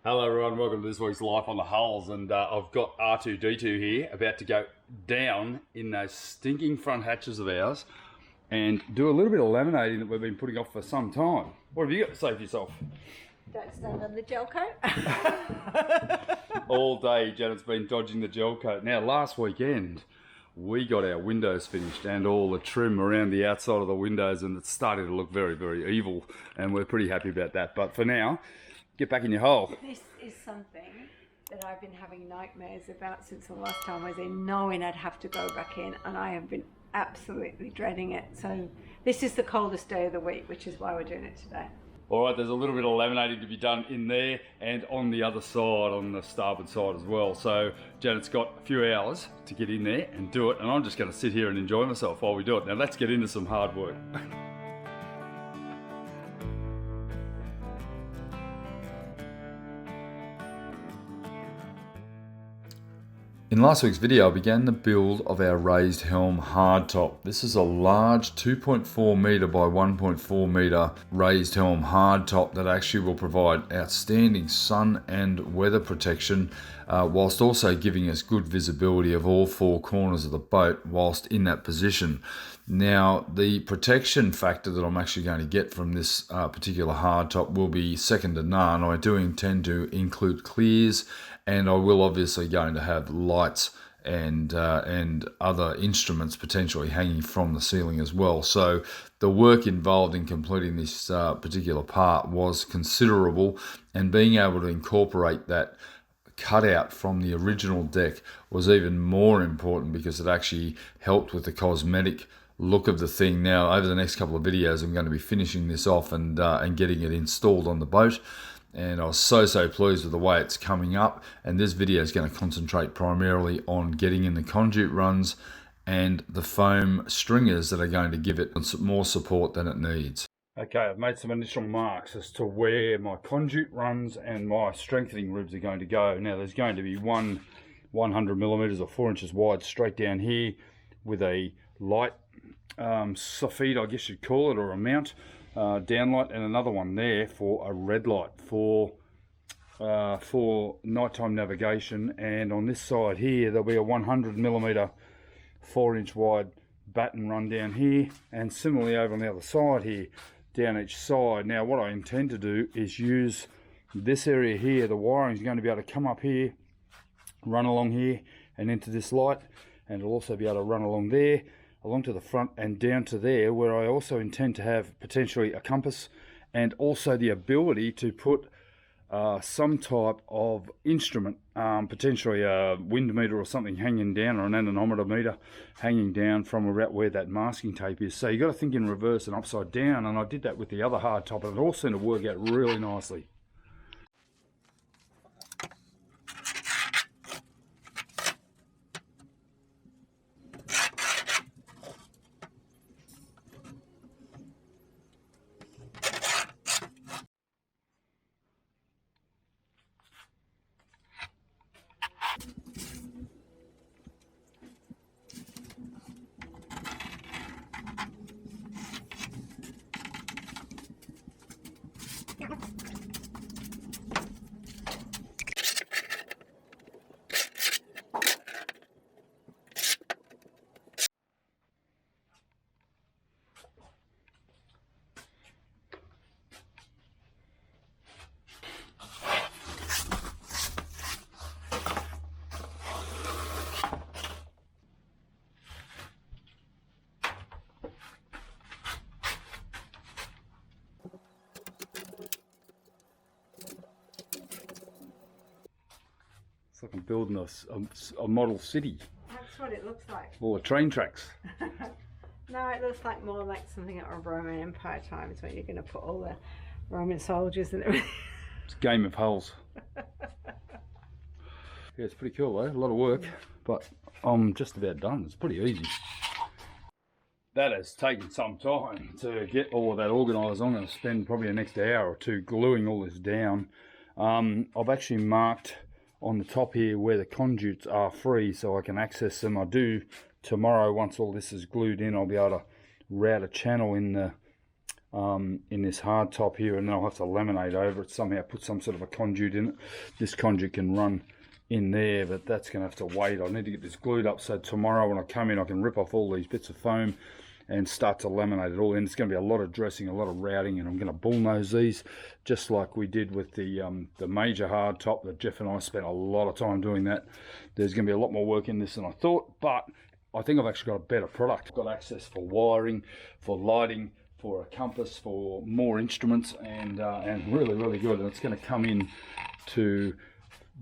Hello everyone, welcome to this week's Life on the Hulls, and I've got R2D2 here about to go down in those stinking front hatches of ours and do a little bit of laminating that we've been putting off for some time. What have you got to say for yourself? Don't stand on the gel coat. All day Janet's been dodging the gel coat. Now last weekend we got our windows finished and all the trim around the outside of the windows, and it's starting to look very, very evil, and we're pretty happy about that. But for now, get back in your hole. This is something that I've been having nightmares about since the last time I was in, knowing I'd have to go back in, and I have been absolutely dreading it. So this is the coldest day of the week, which is why we're doing it today. All right, there's a little bit of laminating to be done in there and on the other side, on the starboard side as well. So Janet's got a few hours to get in there and do it, and I'm just going to sit here and enjoy myself while we do it. Now let's get into some hard work. In last week's video, I began the build of our raised helm hardtop. This is a large 2.4 metre by 1.4 metre raised helm hardtop that actually will provide outstanding sun and weather protection, whilst also giving us good visibility of all four corners of the boat whilst in that position. Now, the protection factor that I'm actually going to get from this particular hardtop will be second to none. I do intend to include clears, and I will obviously going to have lights and other instruments potentially hanging from the ceiling as well. So the work involved in completing this particular part was considerable, and being able to incorporate that cutout from the original deck was even more important because it actually helped with the cosmetic look of the thing. Now, over the next couple of videos, I'm going to be finishing this off and getting it installed on the boat. And I was so pleased with the way it's coming up. And this video is going to concentrate primarily on getting in the conduit runs and the foam stringers that are going to give it more support than it needs. Okay, I've made some initial marks as to where my conduit runs and my strengthening ribs are going to go. Now there's going to be one 100 millimeters or 4 inches wide straight down here with a light soffit, I guess you'd call it, or a mount. Downlight, and another one there for a red light for nighttime navigation. And on this side here there'll be a 100 millimeter 4 inch wide batten run down here, and similarly over on the other side here down each side. Now what I intend to do is use this area here. The wiring is going to be able to come up here, run along here and into this light, and it'll also be able to run along there, along to the front and down to there, where I also intend to have potentially a compass and also the ability to put some type of instrument, potentially a wind meter or something hanging down, or an anemometer meter hanging down from about where that masking tape is. So you got to think in reverse and upside down, and I did that with the other hardtop, and it all seemed to work out really nicely. It's like I'm building a model city. That's what it looks like. All the train tracks. No, it looks like more like something out of Roman Empire times, when you're going to put all the Roman soldiers and everything. It's a game of hulls. Yeah, it's pretty cool though, a lot of work, but I'm just about done. It's pretty easy. That has taken some time to get all of that organised. I'm going to spend probably the next hour or two gluing all this down. I've actually marked on the top here where the conduits are free so I can access them. I do tomorrow, once all this is glued in, I'll be able to route a channel in the in this hard top here, and then I'll have to laminate over it somehow, put some sort of a conduit in it. This conduit can run in there, but that's going to have to wait. I need to get this glued up so tomorrow when I come in I can rip off all these bits of foam and start to laminate it all in. It's going to be a lot of dressing, a lot of routing, and I'm going to bullnose these just like we did with the major hard top that Jeff and I spent a lot of time doing that. There's going to be a lot more work in this than I thought, but I think I've actually got a better product. I've got access for wiring, for lighting, for a compass, for more instruments, and really good. And it's going to come in to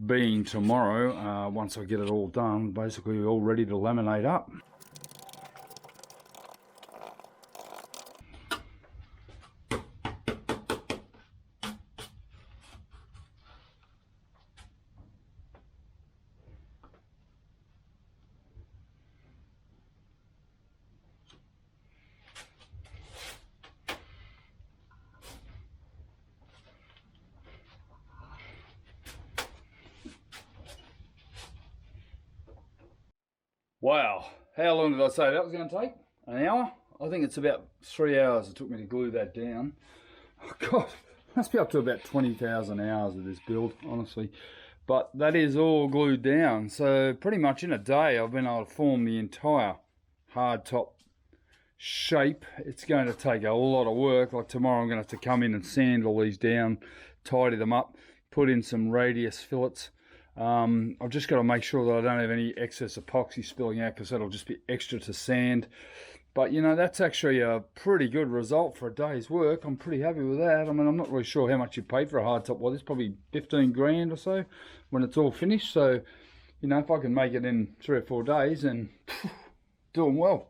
being tomorrow, once I get it all done, basically all ready to laminate up. Wow, how long did I say that was going to take? An hour? I think it's about 3 hours it took me to glue that down. Oh God, must be up to about 20,000 hours of this build, honestly. But that is all glued down, so pretty much in a day I've been able to form the entire hard top shape. It's going to take a lot of work. Like tomorrow I'm going to have to come in and sand all these down, tidy them up, put in some radius fillets. I've just got to make sure that I don't have any excess epoxy spilling out, because that'll just be extra to sand. But you know, that's actually a pretty good result for a day's work. I'm pretty happy with that. I mean, I'm not really sure how much you paid for a hardtop. Well, it's probably 15 grand or so when it's all finished. So, you know, if I can make it in 3 or 4 days, then doing well.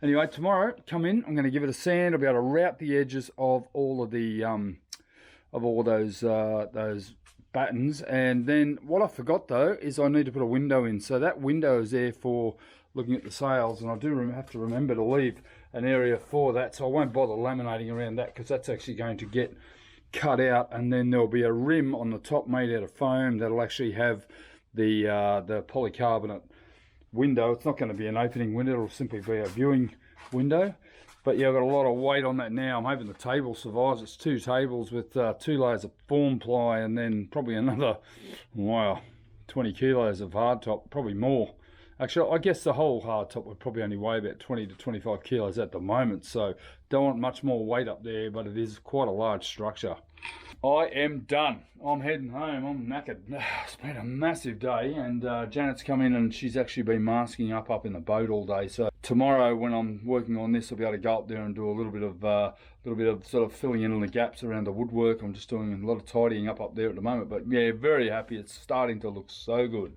Anyway, tomorrow, come in, I'm going to give it a sand. I'll be able to route the edges of all of the those battens. And then what I forgot though is I need to put a window in. So that window is there for looking at the sails, and I do have to remember to leave an area for that, so I won't bother laminating around that, because that's actually going to get cut out. And then there'll be a rim on the top made out of foam that'll actually have the polycarbonate window. It's not going to be an opening window, it'll simply be a viewing window. But yeah, I've got a lot of weight on that now. I'm hoping the table survives. It's 2 tables with 2 layers of form ply, and then probably another, wow, 20 kilos of hardtop, probably more. Actually, I guess the whole hardtop would probably only weigh about 20 to 25 kilos at the moment, so don't want much more weight up there, but it is quite a large structure. I am done. I'm heading home. I'm knackered. It's been a massive day, and Janet's come in and she's actually been masking up in the boat all day. So tomorrow, when I'm working on this, I'll be able to go up there and do a little bit of sort of filling in on the gaps around the woodwork. I'm just doing a lot of tidying up there at the moment, but yeah, very happy. It's starting to look so good.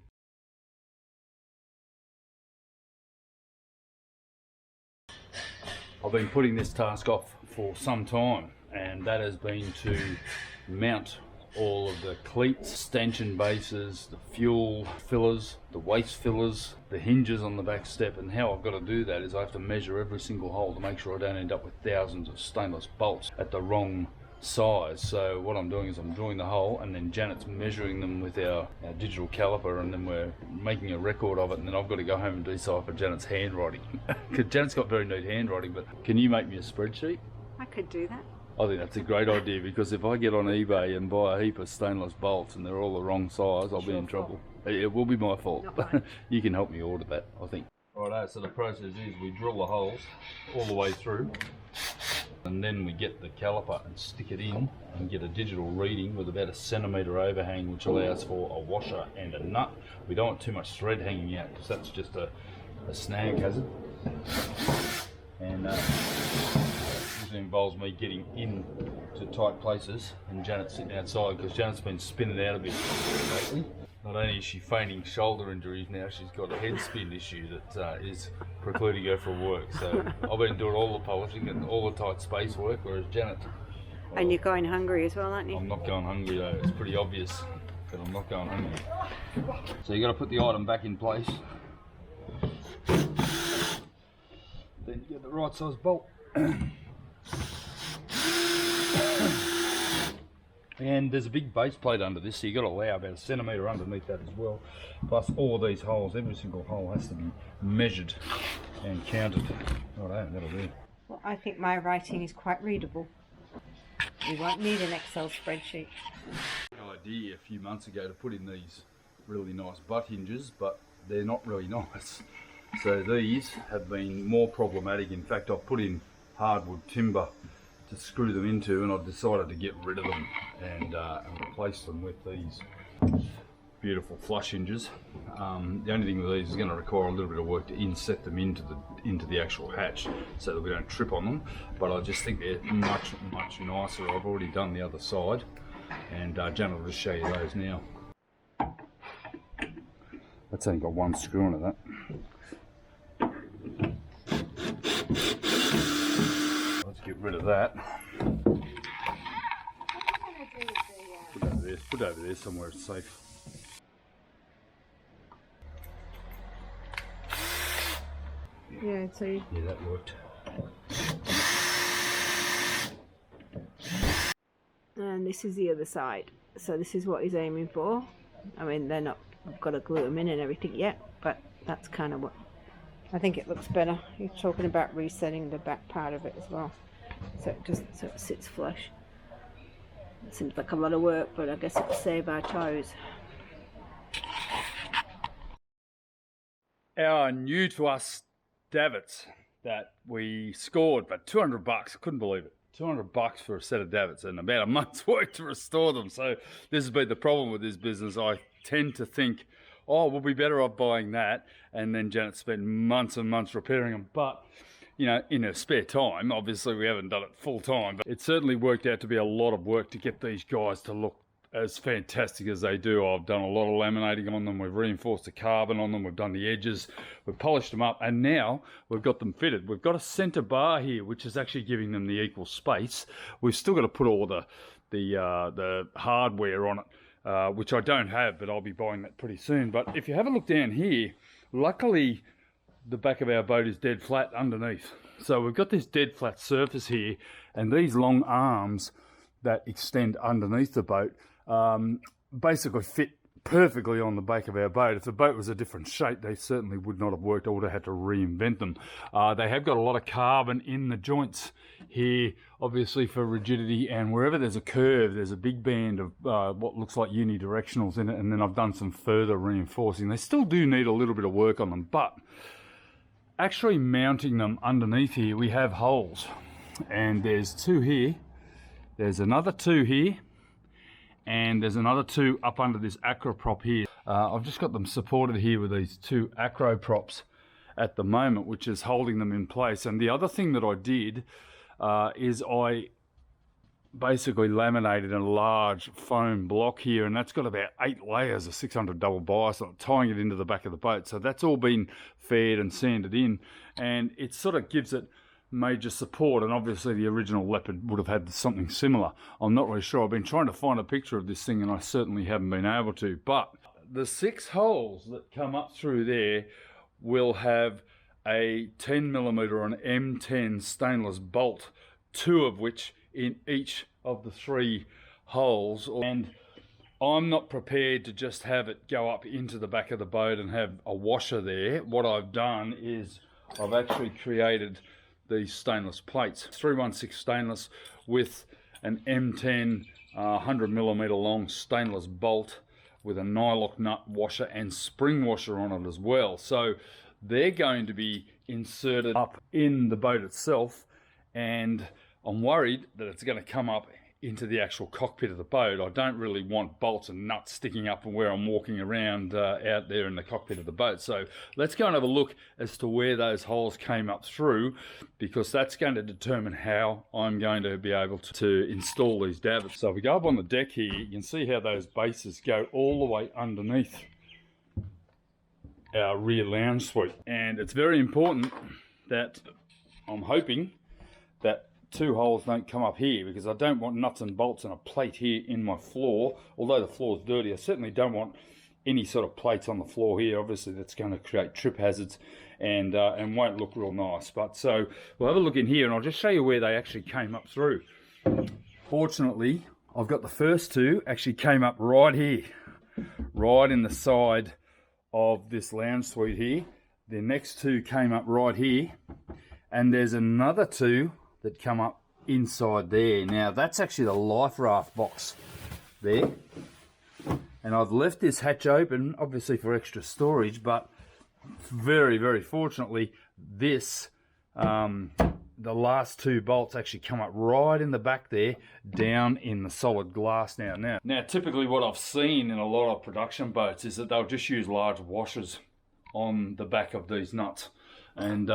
I've been putting this task off for some time, and that has been to mount all of the cleats, stanchion bases, the fuel fillers, the waste fillers, the hinges on the back step. And how I've got to do that is I have to measure every single hole to make sure I don't end up with thousands of stainless bolts at the wrong size. So what I'm doing is I'm drawing the hole, and then Janet's measuring them with our digital caliper, and then we're making a record of it, and then I've got to go home and decipher Janet's handwriting, because Janet's got very neat handwriting. But can you make me a spreadsheet? I could do that. I think that's a great idea, because if I get on eBay and buy a heap of stainless bolts and they're all the wrong size, I'll be in trouble. It will be my fault. You can help me order that, I think. Righto, so the process is we drill the holes all the way through, and then we get the caliper and stick it in and get a digital reading with about a centimetre overhang, which allows for a washer and a nut. We don't want too much thread hanging out, because that's just a snag hazard. And usually involves me getting in to tight places, and Janet's sitting outside, because Janet's been spinning out a bit lately. Not only is she feigning shoulder injuries now, she's got a head spin issue that is precluding her from work. So I've been doing all the polishing and all the tight space work, whereas Janet... And you're going hungry as well, aren't you? I'm not going hungry though. It's pretty obvious that I'm not going hungry. So you got to put the item back in place. Then you get the right size bolt. And there's a big base plate under this, so you've got to allow about a centimetre underneath that as well. Plus all of these holes, every single hole has to be measured and counted. Righto, that'll do. Well, I think my writing is quite readable. We won't need an Excel spreadsheet. Idea a few months ago to put in these really nice butt hinges, but they're not really nice. So these have been more problematic. In fact, I've put in hardwood timber to screw them into, and I've decided to get rid of them and replace them with these beautiful flush hinges. The only thing with these is going to require a little bit of work to inset them into the actual hatch so that we don't trip on them, but I just think they're much nicer. I've already done the other side, and Jan will just show you those now. That's only got one screw into that. Let's get rid of that. Put over there somewhere it's safe. Yeah, so yeah, that worked. And this is the other side. So this is what he's aiming for. I mean, they're not, I've got to glue them in and everything yet, but that's kind of what I think it looks better. He's talking about resetting the back part of it as well, so it sits flush. It seems like a lot of work, but I guess it'll save our toes. Our new to us davits that we scored, but $200, couldn't believe it. $200 for a set of davits and about a month's work to restore them. So this has been the problem with this business. I tend to think, oh, we'll be better off buying that, and then Janet spent months and months repairing them. But you know, in her spare time, obviously we haven't done it full time, but it certainly worked out to be a lot of work to get these guys to look as fantastic as they do. I've done a lot of laminating on them, we've reinforced the carbon on them, we've done the edges, we've polished them up, and now we've got them fitted. We've got a center bar here, which is actually giving them the equal space. We've still got to put all the hardware on it, which I don't have, but I'll be buying that pretty soon. But if you have a look down here, luckily the back of our boat is dead flat underneath. So we've got this dead flat surface here, and these long arms that extend underneath the boat basically fit perfectly on the back of our boat. If the boat was a different shape, they certainly would not have worked. I would have had to reinvent them. They have got a lot of carbon in the joints here, obviously for rigidity, and wherever there's a curve, there's a big band of what looks like unidirectionals in it, and then I've done some further reinforcing. They still do need a little bit of work on them, but actually mounting them underneath here, we have holes, and there's two here, there's another two here, and there's another two up under this acro prop here. I've just got them supported here with these two acro props at the moment, which is holding them in place. And the other thing that I did is I basically laminated a large foam block here, and that's got about 8 layers of 600 double bias, tying it into the back of the boat. So that's all been faired and sanded in, and it sort of gives it major support. And obviously the original Leopard would have had something similar. I'm not really sure. I've been trying to find a picture of this thing, and I certainly haven't been able to. But the 6 holes that come up through there will have a 10mm or an M10 stainless bolt, 2 of which in each of the 3 holes. And I'm not prepared to just have it go up into the back of the boat and have a washer there. What I've done is I've actually created these stainless plates, 316 stainless with an M10 100mm long stainless bolt with a nylock nut washer and spring washer on it as well. So they're going to be inserted up in the boat itself, and I'm worried that it's going to come up into the actual cockpit of the boat. I don't really want bolts and nuts sticking up where I'm walking around out there in the cockpit of the boat. So let's go and have a look as to where those holes came up through, because that's going to determine how I'm going to be able to install these davits. So if we go up on the deck here, you can see how those bases go all the way underneath our rear lounge suite. And it's very important that I'm hoping that 2 holes don't come up here, because I don't want nuts and bolts and a plate here in my floor. Although the floor is dirty, I certainly don't want any sort of plates on the floor here. Obviously that's going to create trip hazards and won't look real nice. But so we'll have a look in here, and I'll just show you where they actually came up through. Fortunately, I've got the first 2 actually came up right here, right in the side of this lounge suite here. The next 2 came up right here, and there's another 2 that come up inside there. Now that's actually the life raft box there, and I've left this hatch open obviously for extra storage, but very, very fortunately this the last two bolts actually come up right in the back there, down in the solid glass now. Now typically what I've seen in a lot of production boats is that they'll just use large washers on the back of these nuts, and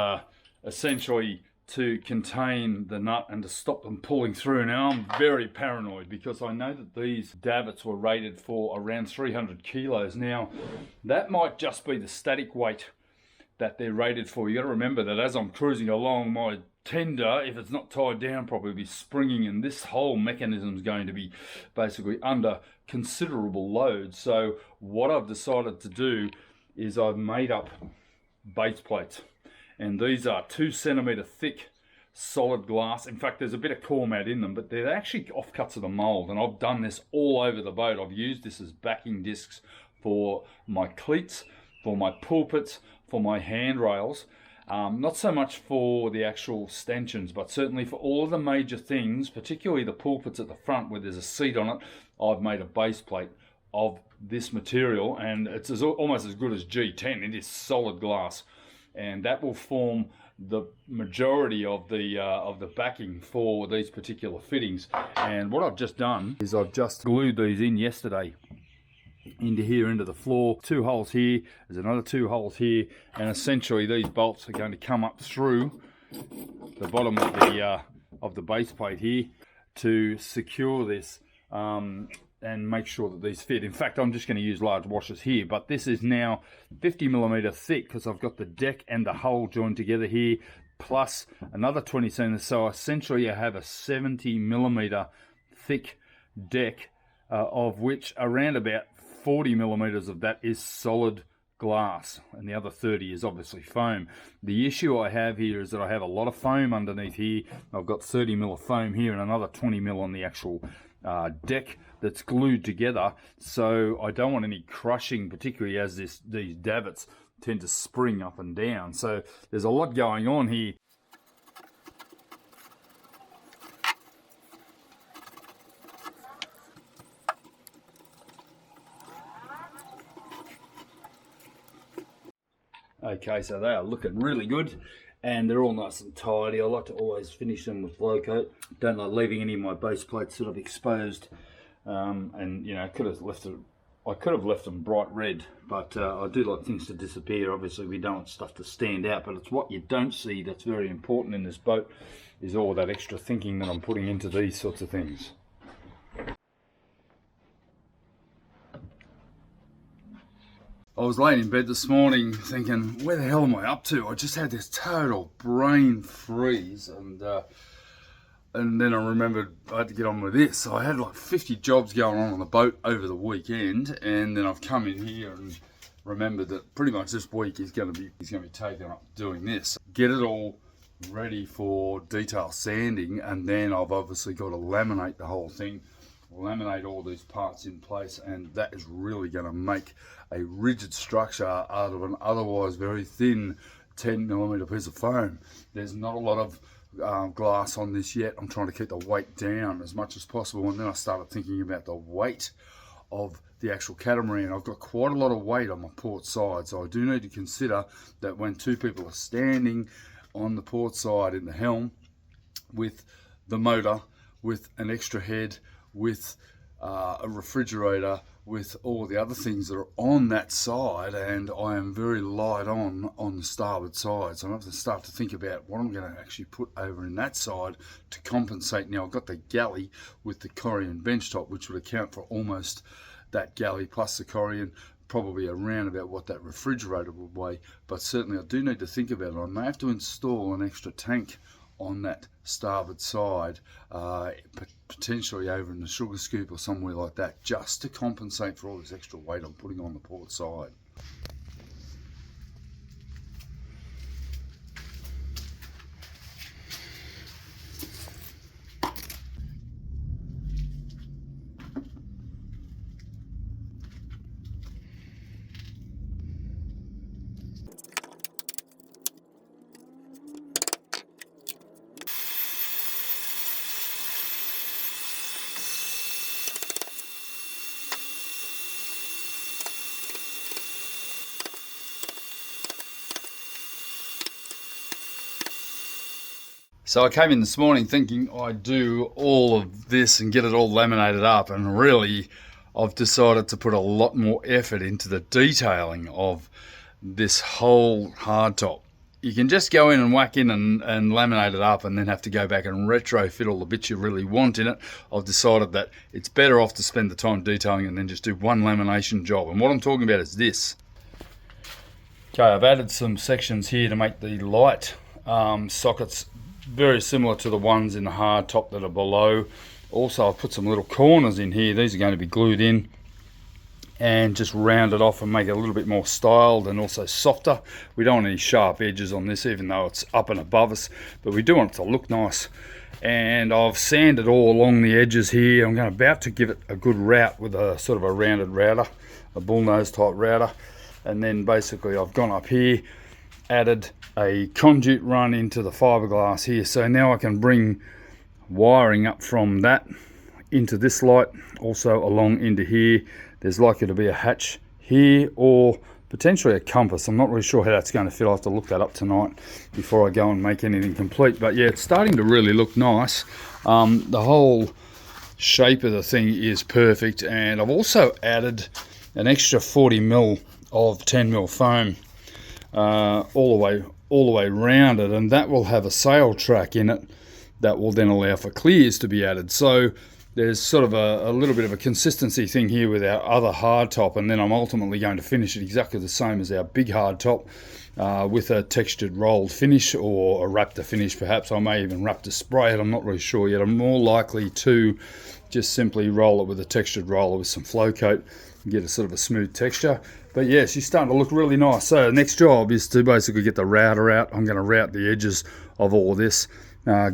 essentially to contain the nut and to stop them pulling through. Now I'm very paranoid because I know that these davits were rated for around 300 kilos. Now that might just be the static weight that they're rated for. You got to remember that as I'm cruising along, my tender, if it's not tied down properly, will be springing, and this whole mechanism is going to be basically under considerable load. So what I've decided to do is I've made up base plates, and these are 2 centimeter thick solid glass. In fact, there's a bit of core mat in them, but they're actually offcuts of the mold, and I've done this all over the boat. I've used this as backing discs for my cleats, for my pulpits, for my handrails. Not so much for the actual stanchions, but certainly for all of the major things, particularly the pulpits at the front where there's a seat on it. I've made a base plate of this material, and it's almost as good as G10. It is solid glass, and that will form the majority of the backing for these particular fittings. And what I've just done is I've just glued these in yesterday into here, into the floor. 2 holes here, there's another 2 holes here, and essentially these bolts are going to come up through the bottom of the base plate here to secure this and make sure that these fit. In fact, I'm just going to use large washers here, but this is now 50 millimeter thick because I've got the deck and the hull joined together here, plus another 20 centimeters. So essentially I have a 70 millimeter thick deck, of which around about 40 millimeters of that is solid glass, and the other 30 is obviously foam. The issue I have here is that I have a lot of foam underneath here. I've got 30 mil of foam here and another 20 mil on the actual deck that's glued together, so I don't want any crushing, particularly as these davits tend to spring up and down. So there's a lot going on here. Okay, so they are looking really good, and they're all nice and tidy. I like to always finish them with low coat. Don't like leaving any of my base plates sort of exposed. And you know, I could have left them bright red, but I do like things to disappear. Obviously, we don't want stuff to stand out, but it's what you don't see that's very important in this boat, is all that extra thinking that I'm putting into these sorts of things. I was laying in bed this morning thinking, where the hell am I up to? I just had this total brain freeze, and then I remembered I had to get on with this. So I had like 50 jobs going on the boat over the weekend, and then I've come in here and remembered that pretty much this week is going to be taken up doing this. Get it all ready for detail sanding, and then I've obviously got to laminate the whole thing. Laminate all these parts in place, and that is really going to make a rigid structure out of an otherwise very thin 10 millimeter piece of foam. There's not a lot of glass on this yet. I'm trying to keep the weight down as much as possible, and then I started thinking about the weight of the actual catamaran. I've got quite a lot of weight on my port side, so I do need to consider that when 2 people are standing on the port side in the helm with the motor, with an extra head, with a refrigerator, with all the other things that are on that side, and I am very light on the starboard side, so I have to start to think about what I'm going to actually put over in that side to compensate. Now I've got the galley with the Corian bench top, which would account for almost that galley plus the Corian, probably around about what that refrigerator would weigh, but certainly I do need to think about it. I may have to install an extra tank on that starboard side, potentially over in the sugar scoop or somewhere like that, just to compensate for all this extra weight I'm putting on the port side. So I came in this morning thinking I'd do all of this and get it all laminated up, and really I've decided to put a lot more effort into the detailing of this whole hardtop. You can just go in and whack in and laminate it up and then have to go back and retrofit all the bits you really want in it. I've decided that it's better off to spend the time detailing and then just do one lamination job. And what I'm talking about is this. Okay, I've added some sections here to make the light sockets very similar to the ones in the hardtop that are below. Also, I've put some little corners in here. These are going to be glued in and just round it off and make it a little bit more styled and also softer. We don't want any sharp edges on this, even though it's up and above us, but we do want it to look nice. And I've sanded all along the edges here. I'm about to give it a good route with a sort of a rounded router, a bullnose type router. And then basically I've gone up here, added a conduit run into the fiberglass here, so now I can bring wiring up from that into this light, also along into here. There's likely to be a hatch here or potentially a compass. I'm not really sure how that's going to fit. I'll have to look that up tonight before I go and make anything complete. But yeah, it's starting to really look nice. The whole shape of the thing is perfect, and I've also added an extra 40mm of 10mm foam all the way round it, and that will have a sail track in it that will then allow for clears to be added. So there's sort of a little bit of a consistency thing here with our other hardtop, and then I'm ultimately going to finish it exactly the same as our big hardtop with a textured rolled finish or a Raptor finish perhaps. I may even Raptor spray it, I'm not really sure yet. I'm more likely to just simply roll it with a textured roller with some flow coat and get a sort of a smooth texture. But yeah, she's starting to look really nice. So the next job is to basically get the router out. I'm going to route the edges of all of this,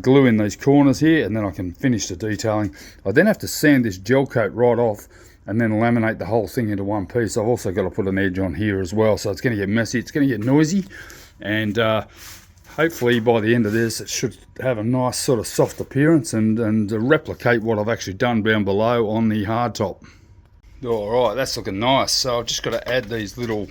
glue in these corners here, and then I can finish the detailing. I then have to sand this gel coat right off and then laminate the whole thing into one piece. I've also got to put an edge on here as well, so it's going to get messy, it's going to get noisy, and hopefully by the end of this it should have a nice sort of soft appearance and replicate what I've actually done down below on the hardtop. Alright, that's looking nice. So I've just got to add these little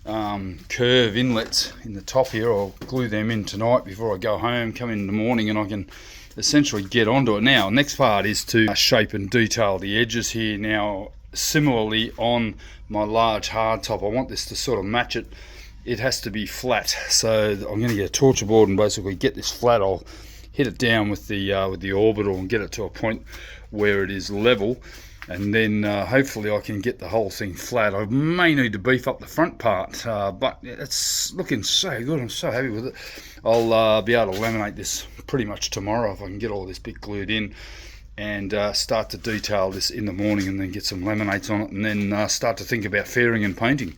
curve inlets in the top here. I'll glue them in tonight before I go home, come in the morning, and I can essentially get onto it. Now, next part is to shape and detail the edges here. Now, similarly on my large hardtop, I want this to sort of match it. It has to be flat. So I'm going to get a torture board and basically get this flat. I'll hit it down with the orbital and get it to a point where it is level. And then hopefully I can get the whole thing flat. I may need to beef up the front part, but it's looking so good. I'm so happy with it. I'll be able to laminate this pretty much tomorrow if I can get all this bit glued in, and start to detail this in the morning and then get some laminates on it, and then start to think about fairing and painting.